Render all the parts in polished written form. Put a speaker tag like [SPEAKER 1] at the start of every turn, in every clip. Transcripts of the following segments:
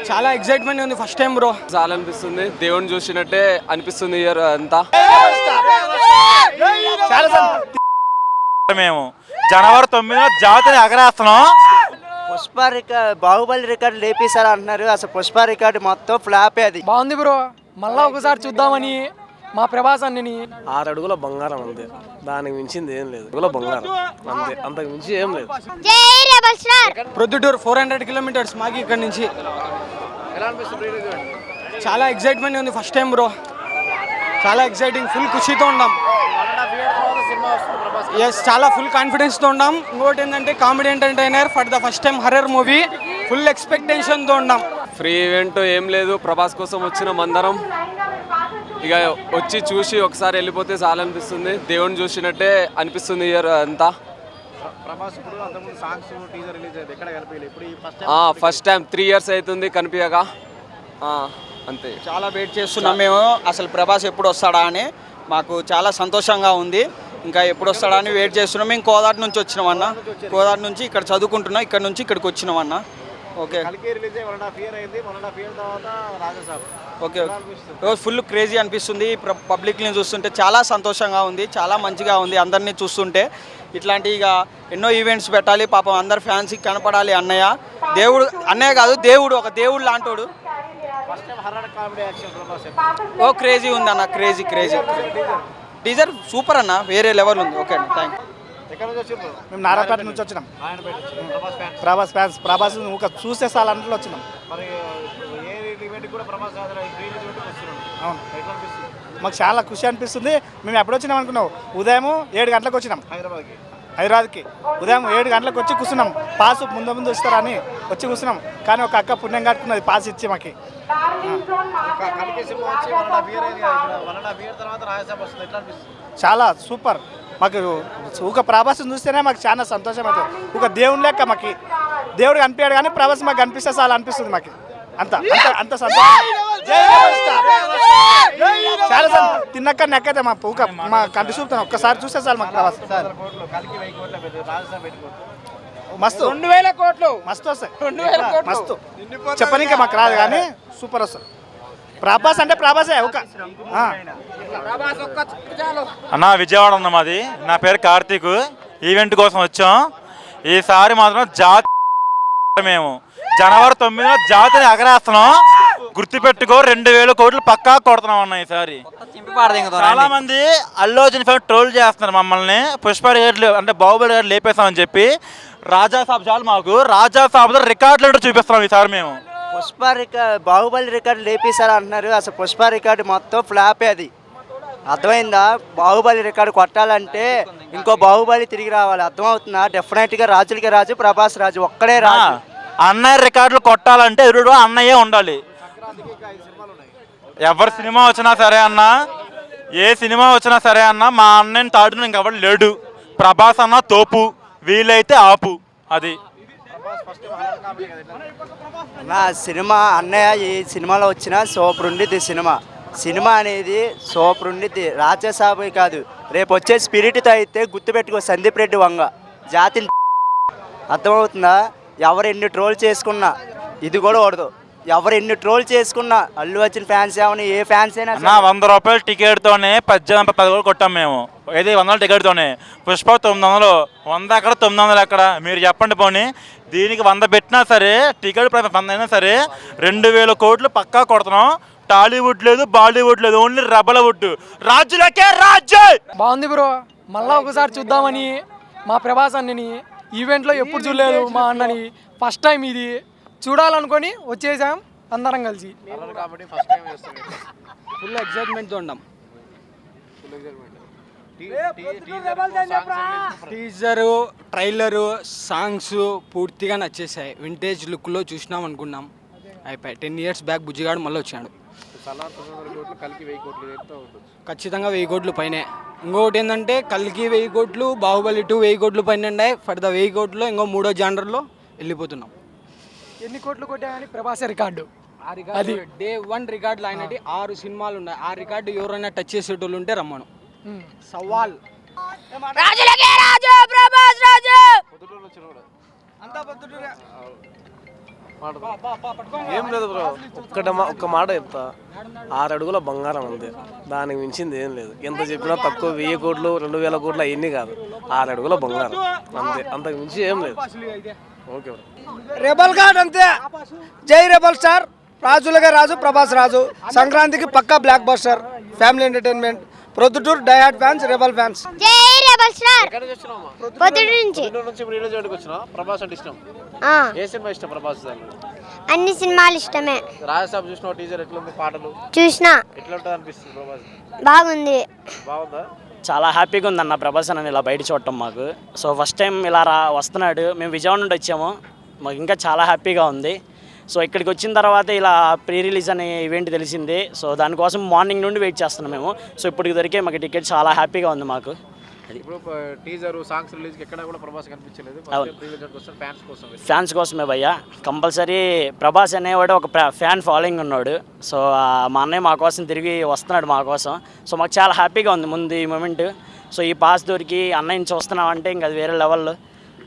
[SPEAKER 1] చాలా ఎక్సైట్మెంట్ ఉంది first time bro.
[SPEAKER 2] చాలా అనిపిస్తుంది, దేవుని చూసినట్టే అనిపిస్తుంది ఇయర్ అంతా.
[SPEAKER 3] మేము జనవరి 9న జాతిని ఎగరేస్తున్నాం.
[SPEAKER 4] పుష్ప బాహుబలి రికార్డు లేపేశారు అంటున్నారు. అసలు పుష్ప రికార్డు మొత్తం ఫ్లాపే. అది
[SPEAKER 1] బాగుంది బ్రో, మళ్ళా ఒకసారి చూద్దామని మా ప్రభాస్ అన్నని.
[SPEAKER 5] 6 అడుగుల బంగారం అంతే, దానికి మించింది ఏం లేదు. బంగారం అంతే, అంతకు మించి ఏం లేదు.
[SPEAKER 1] ప్రొద్దుటూరు 400 కిలోమీటర్స్ మాకి ఇక్కడ నుంచి. చాలా ఎక్సైట్మెంట్ ఉంది ఫస్ట్ టైం బ్రో, చాలా ఎక్సైటింగ్, ఫుల్ ఖుషితో ఉన్నాం. ఎస్, చాలా ఫుల్ కాన్ఫిడెన్స్తో ఉన్నాం. ఇంకోటి ఏంటంటే comedy entertainer for the first time horror movie, full ఎక్స్పెక్టేషన్తో ఉన్నాం.
[SPEAKER 2] ఫ్రీ ఈవెంట్ ఏం లేదు, ప్రభాస్ కోసం వచ్చిన అందరం ఇక వచ్చి చూసి ఒకసారి వెళ్ళిపోతే చాలా అనిపిస్తుంది, దేవుని చూసినట్టే అనిపిస్తుంది ఇయర్ అంతా. ఫస్ట్ టైం 3 years అవుతుంది కనిపించగా, అంతే.
[SPEAKER 6] చాలా వెయిట్ చేస్తున్నాం మేము, అసలు ప్రభాస్ ఎప్పుడు వస్తాడా అని. మాకు చాలా సంతోషంగా ఉంది, ఇంకా ఎప్పుడు వస్తాడా అని వెయిట్ చేస్తున్నాం. మేము కోదాటి నుంచి వచ్చినామన్నా, కోదాటి నుంచి ఇక్కడ చదువుకుంటున్నాం, ఇక్కడ నుంచి ఇక్కడికి వచ్చినామన్నా. Okay okay okay, full crazy అనిపిస్తుంది. పబ్లిక్ని చూస్తుంటే చాలా సంతోషంగా ఉంది, చాలా మంచిగా ఉంది. అందరినీ చూస్తుంటే ఇట్లాంటి ఇక ఎన్నో ఈవెంట్స్ పెట్టాలి, పాపం అందరు ఫ్యాన్స్కి కనపడాలి. అన్నయ్య దేవుడు, అన్నయ్య కాదు దేవుడు, ఒక దేవుడు లాంటోడు. ఓ క్రేజీ ఉంది అన్న, క్రేజీ క్రేజీ. టీజర్ సూపర్ అన్న, వేరే లెవెల్ ఉంది. ఓకే అండి, థ్యాంక్ యూ.
[SPEAKER 7] మేము నారాయణపేట నుంచి వచ్చినాం. ప్రభాస్ ఫ్యాన్స్, ప్రభాస్ ఒక చూసే సార్ అంట్లో వచ్చినాం. అవును, మాకు చాలా ఖుషి అనిపిస్తుంది. మేము ఎప్పుడు వచ్చినాం అనుకున్నాం, ఉదయం 7 గంటలకు వచ్చినాం హైదరాబాద్కి. ఉదయం 7 గంటలకు వచ్చి కూర్చున్నాం. పాస్ ముందు వస్తారని వచ్చి కూర్చున్నాం. కానీ ఒక అక్క పుణ్యం కట్టుకున్నది పాస్ ఇచ్చి మాకు. చాలా సూపర్. మాకు ఒక ప్రభాస్ని చూస్తేనే మాకు చాలా సంతోషం అవుతుంది. ఒక దేవుని లెక్క మాకు దేవుడు కనిపించాడు, కానీ ప్రభాస్ మాకు కనిపిస్తే చాలా అనిపిస్తుంది మాకు. అంత అంత అంత సంతోషం. చాలా తిన్నక్క నెక్కైతే మా కంటి చూపుతాను, ఒక్కసారి చూస్తే చాలు మాకు ప్రభాస్. మస్తు 2000 కోట్లు మస్తు వస్తాయి, మస్తు చెప్పనీకే మాకు రాదు, కానీ సూపర్ వస్తుంది. ప్రభాస్ అంటే ప్రభాసే. ఒక
[SPEAKER 3] అన్న విజయవాడ అన్న మాది, నా పేరు కార్తీక్. ఈవెంట్ కోసం వచ్చాం. ఈసారి మాత్రం జాతి మేము జనవరి 9న జాతిని ఎగరేస్తున్నాం. గుర్తుపెట్టుకో, 2000 కోట్లు పక్కా కొడుతున్నాం అన్న ఈసారి. చాలా మంది అల్లు అర్జున్ ఫ్యాన్ ట్రోల్ చేస్తున్నారు మమ్మల్ని. పుష్ప రికార్డులు అంటే బాహుబలి రికార్డు లేపేస్తామని చెప్పి. రాజా సాబ్ చాలు, మాకు రాజా సాబ్ రికార్డులు చూపిస్తున్నాం ఈసారి మేము.
[SPEAKER 4] పుష్ప బాహుబలి రికార్డు లేపేశారు అంటున్నారు. అసలు పుష్ప రికార్డు మొత్తం ఫ్లాపే. అది అర్థమైందా? బాహుబలి రికార్డు కొట్టాలంటే ఇంకో బాహుబలి తిరిగి రావాలి. అర్థమవుతుందా? డెఫినెట్గా రాజులకి రాజు, ప్రభాస్ రాజు, ఒక్కడే రాజు.
[SPEAKER 3] అన్నయ్య రికార్డులు కొట్టాలంటే ఎదురు అన్నయ్యే ఉండాలి. ఎవరి సినిమా వచ్చినా సరే అన్న, ఏ సినిమా వచ్చినా సరే అన్న, మా అన్నయ్యని తాడును ఇంకెవరు లేడు. ప్రభాస్ అన్న తోపు, వీలైతే ఆపు. అది
[SPEAKER 4] నా సినిమా. అన్నయ్య ఈ సినిమాలో వచ్చిన సూపర్ ఉండిద్ది. సినిమా అనేది సూపర్ ఉండిద్ది. రాజసాబు కాదు, రేపు వచ్చే స్పిరిట్తో అయితే గుర్తుపెట్టుకో, సందీప్ రెడ్డి వంగ జాతిని. అర్థమవుతుందా? ఎవరు ఎన్ని ట్రోల్ చేసుకున్నా ఇది కూడా ఓడదు. ఎవరు ఎన్ని ట్రోల్ చేసుకున్నా అల్లు అర్జున్ ఫ్యాన్స్ ఏమని, ఏ ఫ్యాన్స్ అయినా
[SPEAKER 3] 100 రూపాయల టికెట్తోనే 10 కూడా కొట్టాం మేము. ఏది 100 టికెట్తోనే. పుష్ప 900, 100 ఎక్కడ 900 ఎక్కడ మీరు చెప్పండి. పోనీ దీనికి 100 పెట్టినా సరే, టికెట్ ప్రైస్ 100 అయినా సరే 2000 కోట్లు పక్కా కొడుతున్నాం. టాలీవుడ్ లేదు, బాలీవుడ్ లేదు, ఓన్లీ రెబలవుడ్. రాజులకే రాజు.
[SPEAKER 1] బాగుంది బ్రో, మళ్ళా ఒకసారి చూద్దామని మా ప్రభాస్ అన్నని. ఈవెంట్లో ఎప్పుడు చూడలేదు మా అన్నని, ఫస్ట్ టైం ఇది చూడాలనుకొని వచ్చేసాం అందరం కలిసి.
[SPEAKER 6] ఫుల్ ఎక్సైట్మెంట్తో ఉన్నాం. టీజరు, ట్రైలరు, సాంగ్స్ పూర్తిగా నచ్చేసాయి. వింటేజ్ లుక్లో చూసినాం అనుకున్నాం, అయిపోయి. 10 years బ్యాక్ బుజ్జిగాడు మళ్ళీ వచ్చాడు. ఖచ్చితంగా 1000 కోట్లు పైనే. ఇంకొకటి ఏంటంటే కల్కి 1000 కోట్లు, బాహుబలి 2 1000 కోట్లు పైన ఉన్నాయి. ఫర్ ద 1000 కోట్లు ఇంకో 3వ జానర్లో వెళ్ళిపోతున్నాం.
[SPEAKER 1] ఎన్ని కోట్లు కొట్టాయని ప్రభాస్ రికార్డు.
[SPEAKER 6] అది డే 1 రికార్డులు అయినట్టు 6 సినిమాలు ఉన్నాయి. ఆ రికార్డు ఎవరైనా టచ్ చేసేటోళ్ళు ఉంటే రమ్మను. సవాల్.
[SPEAKER 8] రాజులకే రాజు, ప్రభాస్ రాజు.
[SPEAKER 5] ఏం లేదు బ్రో, ఒక్క మాట చెప్తా, 6 అడుగుల బంగారం అంతే, దానికి మించింది ఏం లేదు. ఎంత చెప్పినా తక్కువ, 1000 కోట్లు 2000 కోట్లు అవన్నీ కాదు, 6 అడుగుల బంగారం అంతే, అంతకు మించి ఏం లేదు. Okay bro.
[SPEAKER 9] రెబల్ గార్డ్ అంతే, జై రెబల్ స్టార్, రాజులగా రాజు, ప్రభాస్ రాజు. సంక్రాంతికి పక్కా blockbuster, family entertainment. Proddatur diehard fans, rebel fans.
[SPEAKER 8] జై రెబల్ స్టార్. పొద్దుటూరు నుంచి
[SPEAKER 5] ఇప్పుడు ఈరోజు ఎక్కడికి వచ్చినా? ప్రభాస్ అంటే ఇష్టం. ఏ సినిమా ఇష్టం ప్రభాస్?
[SPEAKER 8] అన్ని సినిమాలు ఇష్టమే.
[SPEAKER 5] రాజసాబ్ చూసిన టీజర్ ఎట్లుంది? పాటలు
[SPEAKER 8] చూసినా.
[SPEAKER 5] ఎట్లా ఉంటుంది అనిపిస్తుంది ప్రభాస్?
[SPEAKER 8] బాగుంది.
[SPEAKER 5] బాగుందా?
[SPEAKER 10] చాలా హ్యాపీగా ఉందన్న ప్రభాస్ అని ఇలా బయట చూడటం మాకు. సో ఫస్ట్ టైం ఇలా వస్తున్నాడు. మేము విజయవాడ నుండి వచ్చాము, మాకు ఇంకా చాలా హ్యాపీగా ఉంది. సో ఇక్కడికి వచ్చిన తర్వాత ఇలా ప్రీ రిలీజ్ అనే ఈవెంట్ తెలిసింది. సో దానికోసం మార్నింగ్ నుండి వెయిట్ చేస్తున్నాం మేము. సో ఇప్పటికి దొరికే మాకు టికెట్, చాలా హ్యాపీగా ఉంది మాకు.
[SPEAKER 5] ఇప్పుడు టీజర్ సాంగ్స్ రిలీజ్ ఎక్కడ కూడా ప్రభాస్ కనిపించలేదు.
[SPEAKER 10] ఫ్యాన్స్ కోసమే భయ్యా, కంపల్సరీ ప్రభాస్ అనేవాడు ఒక ఫ్యాన్ ఫాలోయింగ్ ఉన్నాడు. సో మా అన్నయ్య మా కోసం తిరిగి వస్తున్నాడు మా కోసం. సో మాకు చాలా హ్యాపీగా ఉంది ముందు ఈ మూమెంట్. సో ఈ పాస్ దొరికి అన్నయ్యని చూస్తున్నామంటే ఇంకా అది వేరే లెవెల్లో.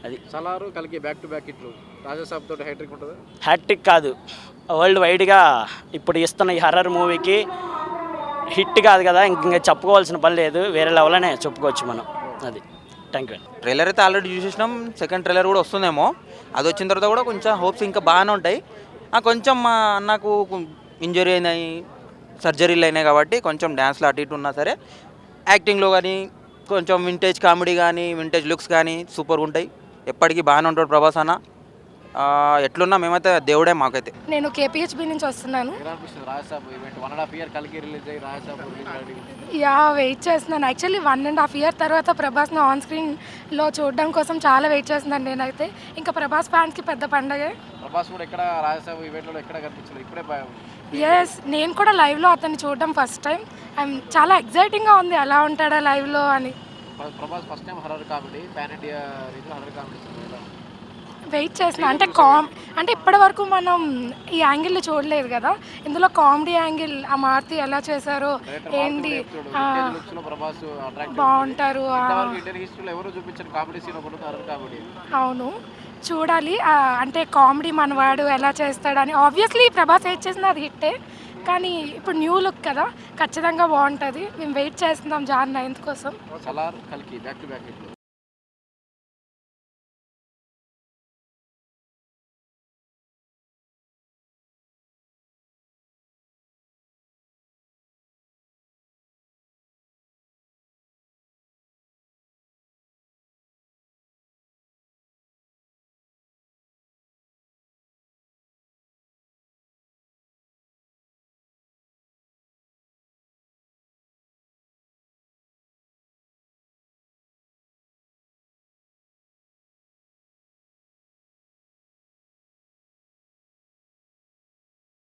[SPEAKER 10] అది
[SPEAKER 5] సలారు కలిగి బ్యాక్ టు బ్యాక్ ఇట్లు రాజాసాబ్ తోటి హ్యాట్రిక్ ఉంటుంది.
[SPEAKER 10] హ్యాట్రిక్ కాదు, వరల్డ్ వైడ్గా ఇప్పుడు ఇస్తున్న ఈ హర్రర్ మూవీకి హిట్ కాదు కదా, ఇంకా చెప్పుకోవాల్సిన పని లేదు, వేరే లెవెల్లోనే చెప్పుకోవచ్చు మనం. అది థ్యాంక్ యూ.
[SPEAKER 11] ట్రైలర్ అయితే ఆల్రెడీ చూసేసినాం, సెకండ్ ట్రైలర్ కూడా వస్తుందేమో. అది వచ్చిన తర్వాత కూడా కొంచెం హోప్స్ ఇంకా బాగానే ఉంటాయి. కొంచెం మా అన్నకు ఇంజరీ అయినాయి, సర్జరీలు అయినాయి కాబట్టి కొంచెం డ్యాన్స్లో అటు ఇటు ఉన్నా సరే, యాక్టింగ్లో కానీ కొంచెం వింటేజ్ కామెడీ కానీ వింటేజ్ లుక్స్ కానీ సూపర్గా ఉంటాయి. ఎప్పటికీ బాగానే ఉంటాడు ప్రభాస్ అన్న. ఎట్లున్నా మేమైతే దేవుడే మాకైతే.
[SPEAKER 12] నేను కేపీహెచ్బి నుంచి వస్తున్నాను. యా, వెయిట్ చేస్తున్నాను. యాక్చువల్లీ 1.5 year తర్వాత ప్రభాస్ని ఆన్ స్క్రీన్లో చూడడం కోసం చాలా వెయిట్ చేస్తున్నాను నేనైతే. ఇంకా ప్రభాస్ ఫ్యాన్స్కి పెద్ద పండగే.
[SPEAKER 5] ప్రభాస్ కూడా ఎక్కడ రాజసాబ్ ఈవెంట్లో ఎక్కడ కనిపించలేదు, ఇప్పుడే.
[SPEAKER 12] ఎస్, నేను కూడా లైవ్లో అతన్ని చూడడం ఫస్ట్ టైం. చాలా ఎగ్జైటింగ్గా ఉంది ఎలా ఉంటాడా లైవ్లో అని.
[SPEAKER 5] Prabhas first time horror comedy, pan India రీతిలో హర్రర్ కామెడీ
[SPEAKER 12] వెయిట్ చేస్తున్నా. అంటే ఇప్పటి వరకు మనం ఈ యాంగిల్ చూడలేదు కదా, ఇందులో కామెడీ యాంగిల్ ఆ మారుతి ఎలా చేశారో ఏంటి, బాగుంటారు. అవును, చూడాలి. అంటే కామెడీ మనవాడు ఎలా చేస్తాడని. ఆబ్వియస్లీ ప్రభాస్ ఏది చేసినా అది హిట్టే, కానీ ఇప్పుడు న్యూ లుక్ కదా, ఖచ్చితంగా బాగుంటుంది. మేము వెయిట్ చేస్తున్నాం Jan 9th కోసం.